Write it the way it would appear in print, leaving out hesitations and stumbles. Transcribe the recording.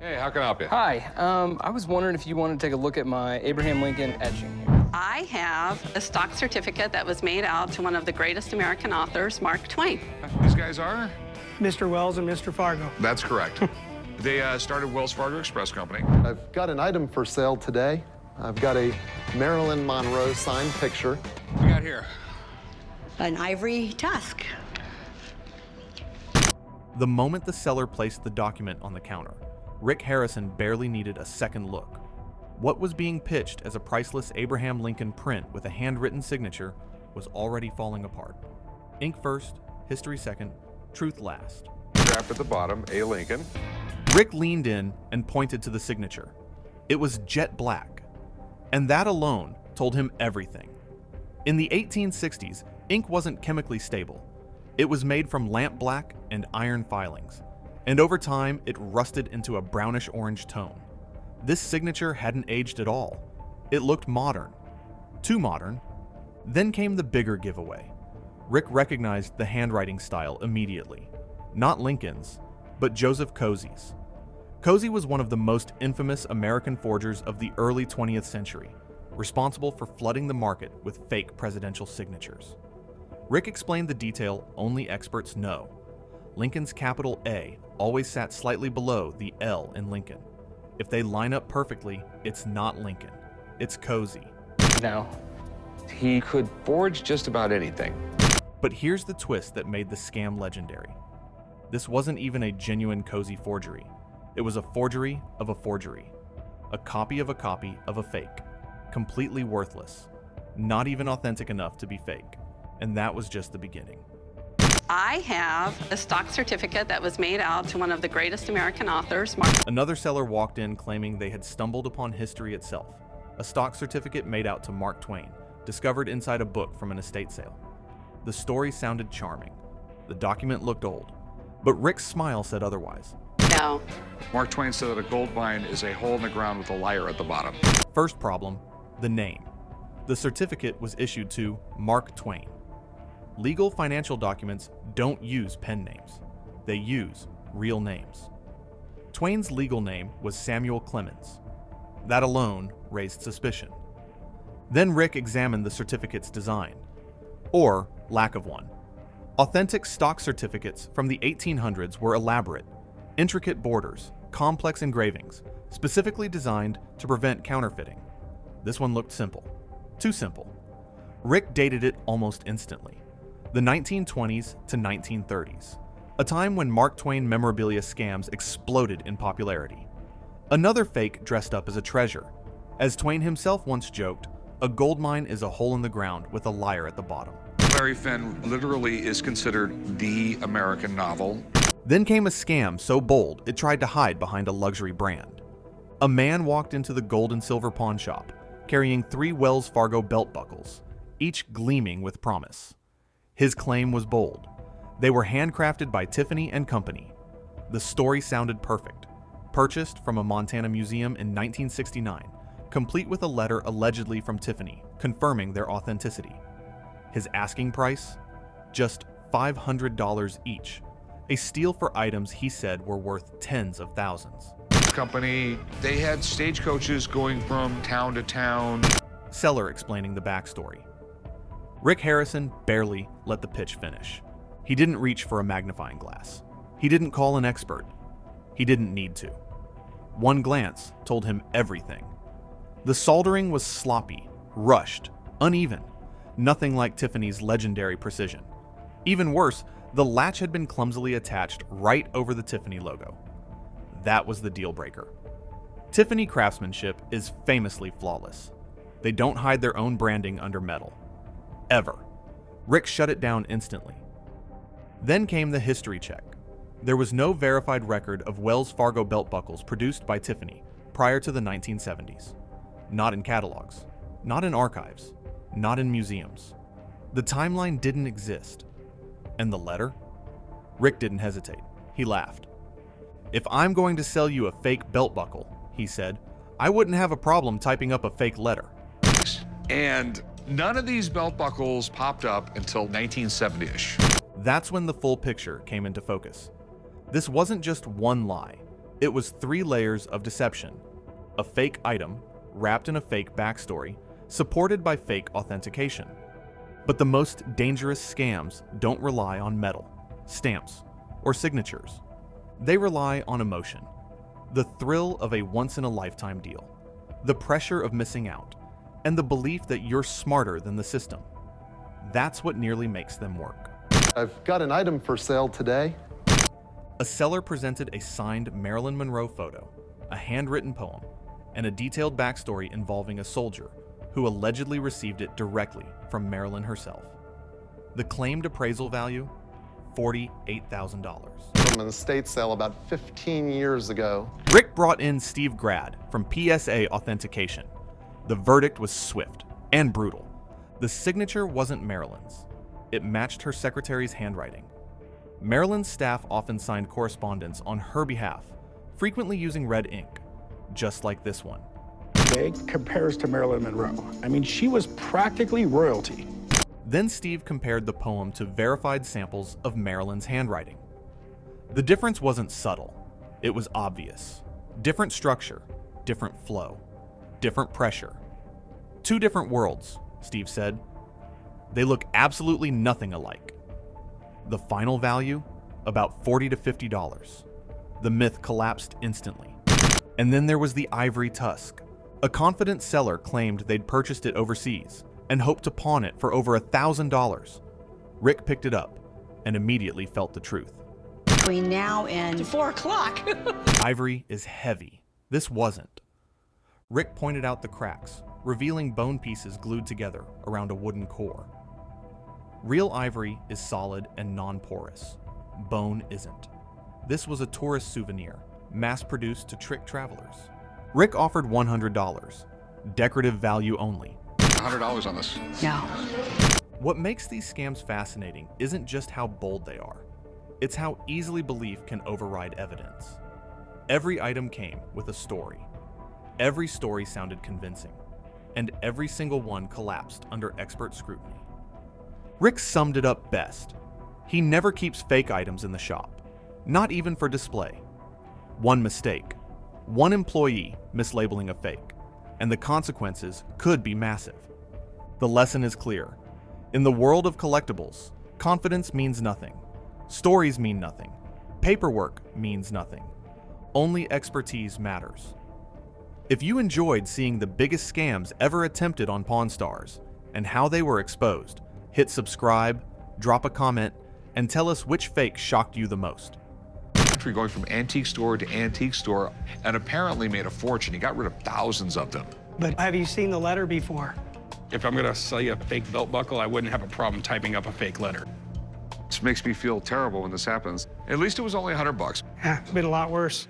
Hey, how can I help you? Hi, I was wondering if you want to take a look at my Abraham Lincoln etching here. I have a stock certificate that was made out to one of the greatest American authors, Mark Twain. These guys are? Mr. Wells and Mr. Fargo. That's correct. They started Wells Fargo Express Company. I've got an item for sale today. I've got a Marilyn Monroe signed picture. What we got here? An ivory tusk. The moment the seller placed the document on the counter, Rick Harrison barely needed a second look. What was being pitched as a priceless Abraham Lincoln print with a handwritten signature was already falling apart. Ink first, history second, truth last. Draft at the bottom, A. Lincoln. Rick leaned in and pointed to the signature. It was jet black, and that alone told him everything. In the 1860s, ink wasn't chemically stable. It was made from lamp black and iron filings, and over time it rusted into a brownish-orange tone. This signature hadn't aged at all. It looked modern. Too modern. Then came the bigger giveaway. Rick recognized the handwriting style immediately. Not Lincoln's, but Joseph Cozy's. Cozy was one of the most infamous American forgers of the early 20th century, responsible for flooding the market with fake presidential signatures. Rick explained the detail only experts know. Lincoln's capital A always sat slightly below the L in Lincoln. If they line up perfectly, it's not Lincoln, it's Cozy. Now, he could forge just about anything. But here's the twist that made the scam legendary. This wasn't even a genuine Cozy forgery. It was a forgery of a forgery. A copy of a fake. Completely worthless. Not even authentic enough to be fake. And that was just the beginning. I have a stock certificate that was made out to one of the greatest American authors, Mark. Another seller walked in claiming they had stumbled upon history itself. A stock certificate made out to Mark Twain, discovered inside a book from an estate sale. The story sounded charming. The document looked old. But Rick's smile said otherwise. No. Mark Twain said that a gold mine is a hole in the ground with a liar at the bottom. First problem, the name. The certificate was issued to Mark Twain. Legal financial documents don't use pen names. They use real names. Twain's legal name was Samuel Clemens. That alone raised suspicion. Then Rick examined the certificate's design, or lack of one. Authentic stock certificates from the 1800s were elaborate, intricate borders, complex engravings, specifically designed to prevent counterfeiting. This one looked simple. Too simple. Rick dated it almost instantly. The 1920s to 1930s, a time when Mark Twain memorabilia scams exploded in popularity. Another fake dressed up as a treasure. As Twain himself once joked, a gold mine is a hole in the ground with a liar at the bottom. Larry Finn literally is considered the American novel. Then came a scam so bold it tried to hide behind a luxury brand. A man walked into the gold and silver pawn shop, carrying 3 Wells Fargo belt buckles, each gleaming with promise. His claim was bold. They were handcrafted by Tiffany and Company. The story sounded perfect. Purchased from a Montana museum in 1969, complete with a letter allegedly from Tiffany, confirming their authenticity. His asking price? Just $500 each. A steal for items he said were worth tens of thousands. Company, they had stagecoaches going from town to town. Seller explaining the backstory. Rick Harrison barely let the pitch finish. He didn't reach for a magnifying glass. He didn't call an expert. He didn't need to. One glance told him everything. The soldering was sloppy, rushed, uneven, nothing like Tiffany's legendary precision. Even worse, the latch had been clumsily attached right over the Tiffany logo. That was the deal breaker. Tiffany craftsmanship is famously flawless. They don't hide their own branding under metal. Ever. Rick shut it down instantly. Then came the history check. There was no verified record of Wells Fargo belt buckles produced by Tiffany prior to the 1970s. Not in catalogs, not in archives, not in museums. The timeline didn't exist. And the letter? Rick didn't hesitate. He laughed. If I'm going to sell you a fake belt buckle, he said, I wouldn't have a problem typing up a fake letter. And none of these belt buckles popped up until 1970-ish. That's when the full picture came into focus. This wasn't just one lie. It was 3 layers of deception: a fake item wrapped in a fake backstory, supported by fake authentication. But the most dangerous scams don't rely on metal, stamps, or signatures. They rely on emotion. The thrill of a once-in-a-lifetime deal, the pressure of missing out, and the belief that you're smarter than the system. That's what nearly makes them work. I've got an item for sale today. A seller presented a signed Marilyn Monroe photo, a handwritten poem, and a detailed backstory involving a soldier who allegedly received it directly from Marilyn herself. The claimed appraisal value, $48,000. From an estate sale about 15 years ago. Rick brought in Steve Grad from PSA Authentication. The verdict was swift and brutal. The signature wasn't Marilyn's. It matched her secretary's handwriting. Marilyn's staff often signed correspondence on her behalf, frequently using red ink, just like this one. It compares to Marilyn Monroe. I mean, she was practically royalty. Then Steve compared the poem to verified samples of Marilyn's handwriting. The difference wasn't subtle. It was obvious. Different structure, different flow, different pressure. 2 different worlds, Steve said. They look absolutely nothing alike. The final value? About $40 to $50. The myth collapsed instantly. And then there was the ivory tusk. A confident seller claimed they'd purchased it overseas and hoped to pawn it for over $1,000. Rick picked it up and immediately felt the truth. Between now and 4 o'clock. Ivory is heavy. This wasn't. Rick pointed out the cracks, revealing bone pieces glued together around a wooden core. Real ivory is solid and non-porous. Bone isn't. This was a tourist souvenir, mass-produced to trick travelers. Rick offered $100, decorative value only. $100 on this. No. What makes these scams fascinating isn't just how bold they are. It's how easily belief can override evidence. Every item came with a story. Every story sounded convincing, and every single one collapsed under expert scrutiny. Rick summed it up best. He never keeps fake items in the shop, not even for display. One mistake, one employee mislabeling a fake, and the consequences could be massive. The lesson is clear. In the world of collectibles, confidence means nothing. Stories mean nothing. Paperwork means nothing. Only expertise matters. If you enjoyed seeing the biggest scams ever attempted on Pawn Stars and how they were exposed, hit subscribe, drop a comment, and tell us which fake shocked you the most. Going from antique store to antique store, and apparently made a fortune. He got rid of thousands of them. But have you seen the letter before? If I'm gonna sell you a fake belt buckle, I wouldn't have a problem typing up a fake letter. This makes me feel terrible when this happens. At least it was only $100. Yeah, it's been a lot worse.